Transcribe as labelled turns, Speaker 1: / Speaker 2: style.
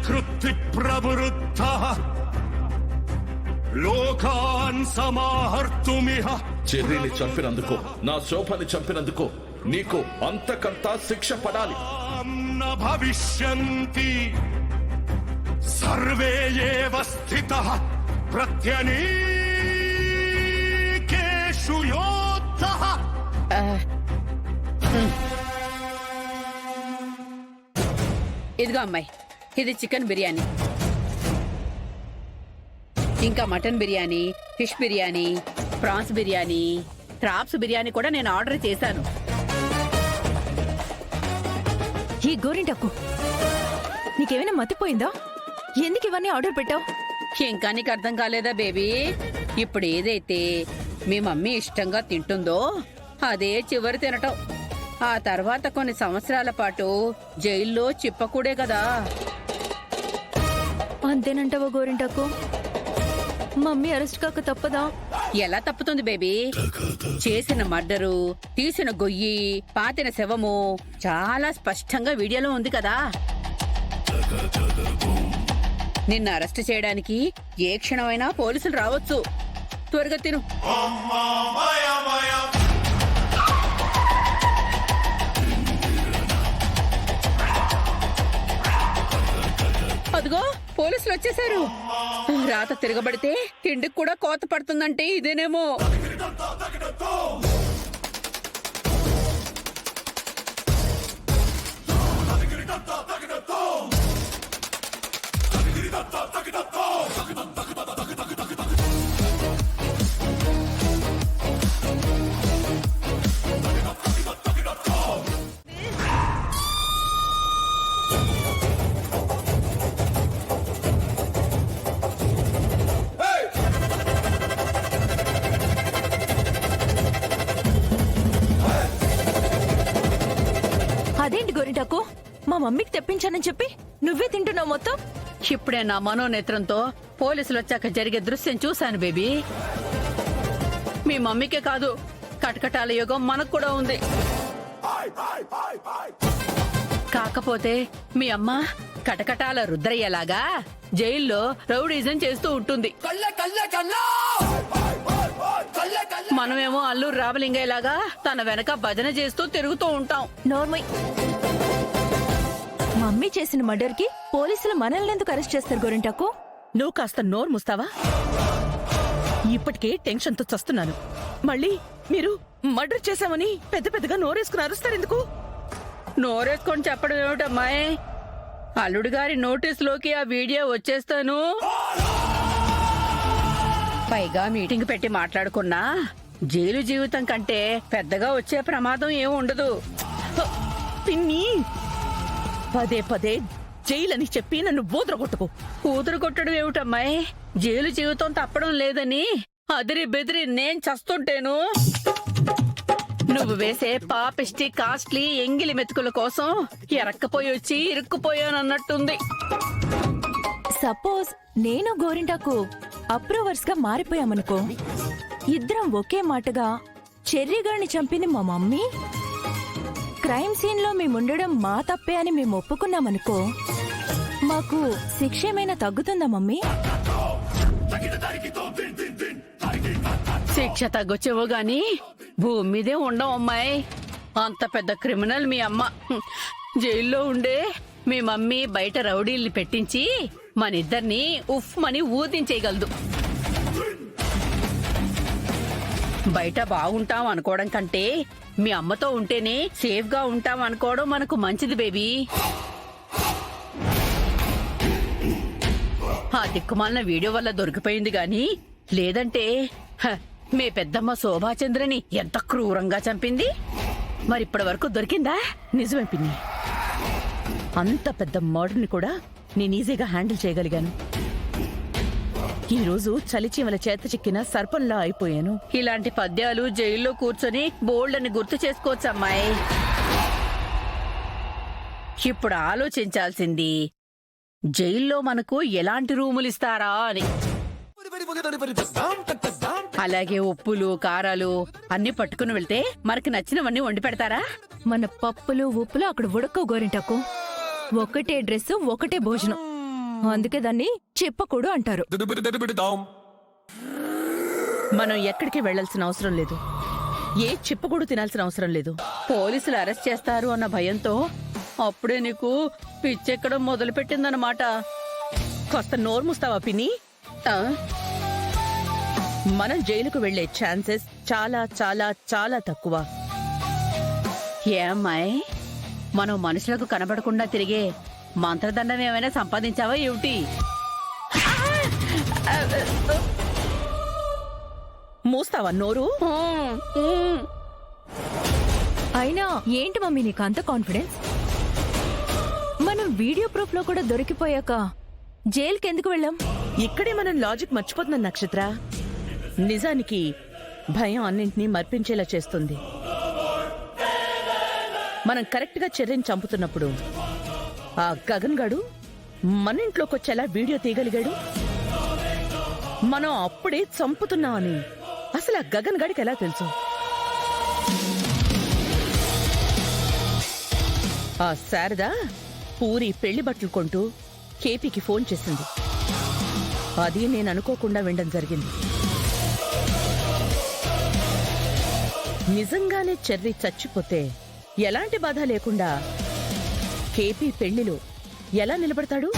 Speaker 1: కృత్తి ప్రవృత్త లోకాన్ సమాహర్తుమిహ.
Speaker 2: చెర్రీని చంపినందుకు, నా శోభని చంపినందుకు నీకు అంతకంతా శిక్ష పడాలి.
Speaker 1: భవిష్యంతి సర్వే ఏవ స్థితః ప్రత్యనీకేషు యోద్ధః.
Speaker 3: ఇదిగో అమ్మాయి, ఇది చికెన్ బిర్యానీ, ఇంకా mutton biryani, fish biryani, prawns biryani, crabs biryani కూడా నేను ఆర్డర్ చేశాను.
Speaker 4: ఈ గోరింటకు నీకేమైనా మతిపోయిందా? ఎందుకు ఇవన్నీ ఆర్డర్ పెట్టావు?
Speaker 3: ఇంకా నీకు అర్థం కాలేదా బేబీ? ఇప్పుడు ఏదైతే మీ మమ్మీ ఇష్టంగా తింటుందో అదే చివరి తినటం. ఆ తర్వాత కొన్ని సంవత్సరాల పాటు జైల్లో చిప్పకూడే కదా.
Speaker 4: అంతేనంటావా గోరింటకు? మమ్మీ అరెస్ట్ కాక తప్పదా?
Speaker 3: ఎలా తప్పుతుంది బేబీ? చేసిన మర్డరు, తీసిన గొయ్యి, పాతిన శవము చాలా స్పష్టంగా వీడియోలో ఉంది కదా. నిన్ను అరెస్ట్ చేయడానికి ఏ క్షణమైనా పోలీసులు రావచ్చు. త్వరగా తిను. అదిగో పోలీసులు వచ్చేసారు. రాత తిరగబడితే తిండికి కూడా కోత పడుతుందంటే ఇదేనేమో.
Speaker 4: అదేంటి గోరింటాకు, మా మమ్మీకి తెప్పించానని చెప్పి నువ్వే తింటున్నావు మొత్తం?
Speaker 3: ఇప్పుడే నా మనోనేత్రంతో పోలీసులు వచ్చాక జరిగే దృశ్యం చూశాను బేబీ. మీ మమ్మీకే కాదు, కటకటాల యుగం మనకు కూడా ఉంది. కాకపోతే మీ అమ్మ కటకటాల రుద్రయ్యలాగా జైల్లో రౌడీజం చేస్తూ ఉంటుంది. మనమేమో అల్లూరు రామలింగయ్యలాగా తన వెనక భజన చేస్తూ తిరుగుతూ ఉంటాం.
Speaker 4: నార్మల్. మమ్మీ చేసిన మర్డర్ కి పోలీసులు మనల్ని ఎందుకు అరెస్ట్ చేస్తారు గోరింటాకు?
Speaker 5: నువ్వు కాస్త నోరు ముస్తావా? ఇప్పటికే టెన్షన్తో చస్తున్నాను. మళ్ళీ మీరు మర్డర్ చేశామని పెద్ద పెద్దగా నోరేసుకుని అరుస్తారెందుకు?
Speaker 3: నోరేసుకొని చెప్పడం ఏమిటమ్మాయి? అల్లుడు గారి నోటీసులోకి ఆ వీడియో వచ్చేస్తాను. పైగా మీటింగ్ పెట్టి మాట్లాడుకున్నా జైలు జీవితం కంటే పెద్దగా వచ్చే ప్రమాదం ఏమి ఉండదు.
Speaker 5: పిన్ని, పదే పదే జైలని చెప్పి నన్ను ఊదరగొట్టుకో.
Speaker 3: కొట్టడం ఏమిటమ్మాయి? జైలు జీవితం తప్పడం లేదని అదిరి బెదిరి నేను చస్తుంటేను. నువ్వు వేసే పాపిష్టి కాస్ట్లీ ఎంగిలి మెతుకుల కోసం ఎరక్కపోయి వచ్చి ఇరుక్కుపోయానన్నట్టుంది.
Speaker 4: సపోజ్ నేను గోరింటాకు అప్రూవర్స్ గా మారిపోయామనుకో, ఇద్దరం ఒకే మాటగా చెర్రీగాడిని చంపింది మా మమ్మీ, క్రైమ్ సీన్ లో మేముండడం మా తప్పే అని మేము ఒప్పుకున్నామనుకో, మాకు శిక్ష ఏమైనా తగ్గుతుందా మమ్మీ?
Speaker 3: శిక్ష తగ్గొచ్చేవో గాని భూమి మీదే ఉండవు అమ్మాయి. అంత పెద్ద క్రిమినల్ మీ అమ్మ. జైల్లో ఉండే మీ మమ్మీ బయట రౌడీల్ని పెట్టించి మనిద్దరిని ఉఫ్ మని ఊదించేయగలదు. బయట బాగుంటాం అనుకోవడం కంటే మీ అమ్మతో ఉంటేనే సేఫ్ గా ఉంటాం అనుకోవడం మనకు మంచిది బేబీ. ఆ దిక్కుమాలిన వీడియో వల్ల దొరికిపోయింది గాని లేదంటే మీ పెద్దమ్మ శోభాచంద్రని ఎంత క్రూరంగా చంపింది. మరిప్పటి వరకు దొరికిందా?
Speaker 5: నిజమే పిన్ని, అంత పెద్ద మర్డర్ని కూడా నేను ఈజీగా హ్యాండిల్ చేయగలిగాను. ఈ రోజు చలిచీమల చేత చిక్కిన సర్పంలా అయిపోయాను.
Speaker 3: ఇలాంటి పద్యాలు జైల్లో కూర్చొని బోల్డ్ని గుర్తు చేసుకోవచ్చు అమ్మాయి. ఇప్పుడు ఆలోచించాల్సింది జైల్లో మనకు ఎలాంటి రూములు ఇస్తారా అని. అలాగే ఉప్పులు కారాలు అన్ని పట్టుకుని వెళ్తే మనకి నచ్చినవన్నీ వండి పెడతారా?
Speaker 4: మన పప్పులు ఉప్పులు అక్కడ ఉడకవు గోరింటాకు. ఒకటే డ్రెస్సు, ఒకటే భోజనం. అందుకే దాన్ని చెప్పకూడు అంటారు.
Speaker 5: మనం ఎక్కడికి వెళ్ళాల్సిన అవసరం లేదు, ఏ చిప్పకూడు తినాల్సిన అవసరం లేదు.
Speaker 3: పోలీసులు అరెస్ట్ చేస్తారు అన్న భయంతో అప్పుడే నీకు పిచ్చెక్కడం మొదలుపెట్టిందన్నమాట.
Speaker 5: కాస్త నోరు మూస్తావా పిన్ని?
Speaker 3: ఆ?
Speaker 5: మనం జైలుకు వెళ్లే ఛాన్సెస్ చాలా చాలా చాలా తక్కువ.
Speaker 3: ఏ అమ్మాయి, మనం మనుషులకు కనబడకుండా తిరిగే మంత్రదండం ఏమైనా సంపాదించావా ఏమిటి?
Speaker 5: మూస్తావా నోరు?
Speaker 4: అయినా ఏంటి మమ్మీ నీకు అంత కాన్ఫిడెన్స్? మనం వీడియో ప్రూఫ్ లో కూడా దొరికిపోయాక జైలుకి ఎందుకు వెళ్ళాం?
Speaker 5: ఇక్కడే మనం లాజిక్ మర్చిపోతున్నాం నక్షత్ర. నిజానికి భయం అన్నింటినీ మర్పించేలా చేస్తుంది. మనం కరెక్ట్ గా చెర్రిని చంపుతున్నప్పుడు ఆ గగన్ గాడు మన ఇంట్లోకొచ్చేలా వీడియో తీయగలిగాడు. మనం అప్పుడే చంపుతున్నామని అసలు ఆ గగన్ గాడికి ఎలా తెలుసు? ఆ శారద పూరి పెళ్లి బట్టలు కొంటూ కేపీకి ఫోన్ చేసింది. అది నేను అనుకోకుండా వినడం జరిగింది. నిజంగానే చెర్రి చచ్చిపోతే ఎలాంటి బాధ లేకుండా కేపీ పెళ్లిలో ఎలా నిలబడతాడు?